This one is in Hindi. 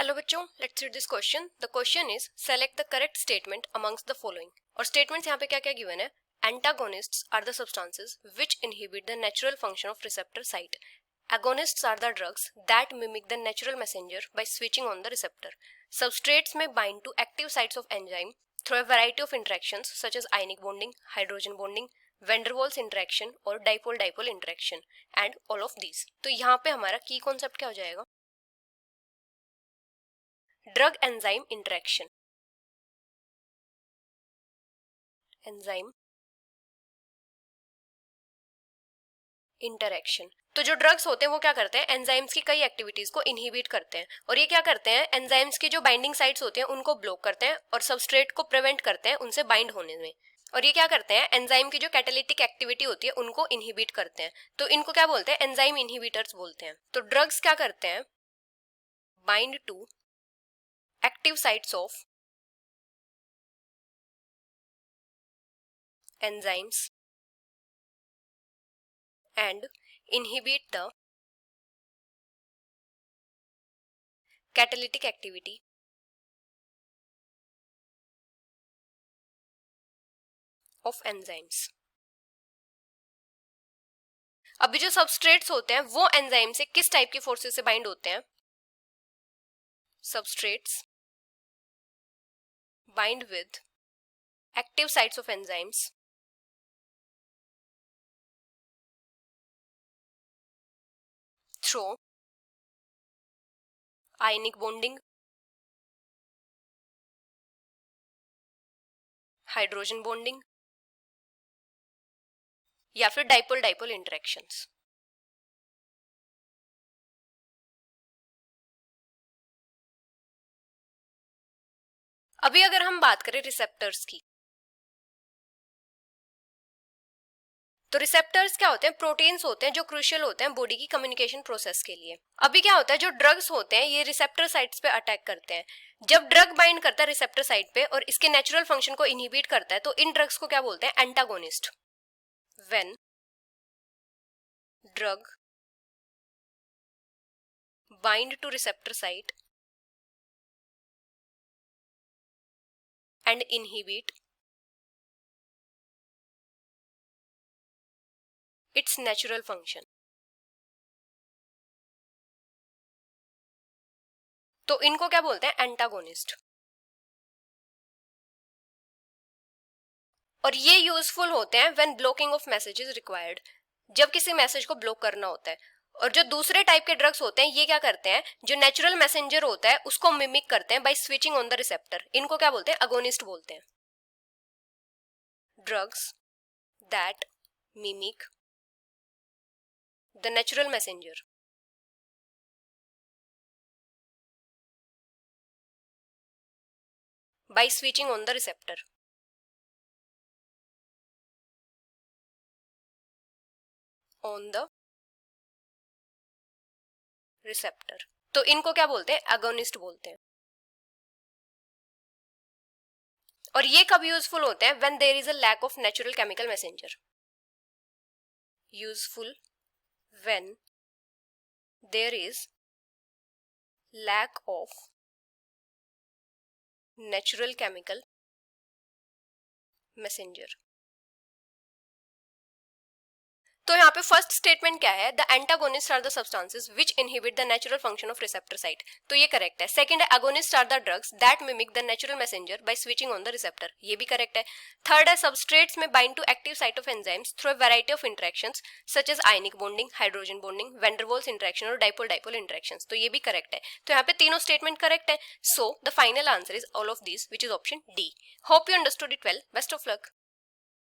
हेलो बच्चों, let's read this question. The question is select the correct statement amongst the following. और स्टेटमेंट्स यहाँ पे क्या क्या गिवन है. Antagonists are the substances which inhibit the natural function of receptor site. Agonists are the drugs that mimic the natural messenger by switching on the receptor. Substrates may bind to active sites of enzyme through a variety of interactions such as ionic bonding, hydrogen bonding, van der Waals interaction और dipole-dipole interaction and all of these. तो यहाँ पे हमारा की कॉन्सेप्ट क्या हो जाएगा. Drug enzyme interaction. Enzyme interaction. तो जो ड्रग्स होते हैं वो क्या करते हैं, एंजाइम्स की कई एक्टिविटीज को इनहिबिट करते हैं. और ये क्या करते हैं, एंजाइम्स की जो बाइंडिंग साइट्स होती हैं उनको ब्लॉक करते हैं और सबस्ट्रेट को प्रिवेंट करते हैं उनसे बाइंड होने में. और ये क्या करते हैं, एंजाइम की जो कैटालिटिक एक्टिविटी होती है उनको इनहिबिट करते हैं. तो इनको क्या बोलते हैं, एंजाइम इनहिबिटर्स बोलते हैं. तो ड्रग्स क्या करते हैं, bind to active sites of enzymes and inhibit the catalytic activity of enzymes. अभी जो सबस्ट्रेट्स होते हैं वो एंजाइम से किस टाइप की फोर्सेस से बाइंड होते हैं. Substrates bind with active sites of enzymes through ionic bonding, hydrogen bonding या फिर डाइपोल डाइपोल इंटरेक्शंस. अभी अगर हम बात करें रिसेप्टर्स की, तो रिसेप्टर्स क्या होते हैं, प्रोटीन्स होते हैं जो क्रूशियल होते हैं बॉडी की कम्युनिकेशन प्रोसेस के लिए. अभी क्या होता है, जो ड्रग्स होते हैं ये रिसेप्टर साइट्स पे अटैक करते हैं. जब ड्रग बाइंड करता है रिसेप्टर साइट पे और इसके नेचुरल फंक्शन को इनहिबिट करता है तो इन ड्रग्स को क्या बोलते हैं, antagonist. When drug bind two receptor site and inhibit it's natural function. तो इनको क्या बोलते हैं, एंटागोनिस्ट. और ये यूजफुल होते हैं when blocking of messages required, जब किसी मैसेज को ब्लॉक करना होता है. और जो दूसरे टाइप के ड्रग्स होते हैं ये क्या करते हैं, जो नेचुरल मैसेंजर होता है उसको मिमिक करते हैं by switching on the receptor. इनको क्या बोलते हैं, अगोनिस्ट बोलते हैं. Drugs that mimic the natural messenger by switching on the receptor. On the receptor. तो इनको क्या बोलते हैं, एगोनिस्ट बोलते हैं. और ये कब यूजफुल होते हैं, when there is a lack of natural chemical messenger. Useful when there is lack of natural chemical messenger. तो यहाँ पे फर्स्ट स्टेटमेंट क्या है, the antagonist are the substances which inhibit the natural function of receptor site. तो ये करेक्ट है. सेकंड है, agonist are the drugs that mimic the natural messenger by switching on the receptor. ये भी करेक्ट है. थर्ड है, सबस्ट्रेट्स में bind to active site of enzymes through a variety of interactions such as ionic bonding, hydrogen bonding, van der Waals interaction और डाइपोल डाइपोल इंटरेक्शंस. तो ये भी करेक्ट है. तो यहाँ पे तीनों स्टेटमेंट करेक्ट है. So the final answer is all of these, which is option D. Hope you understood it well. Best of luck.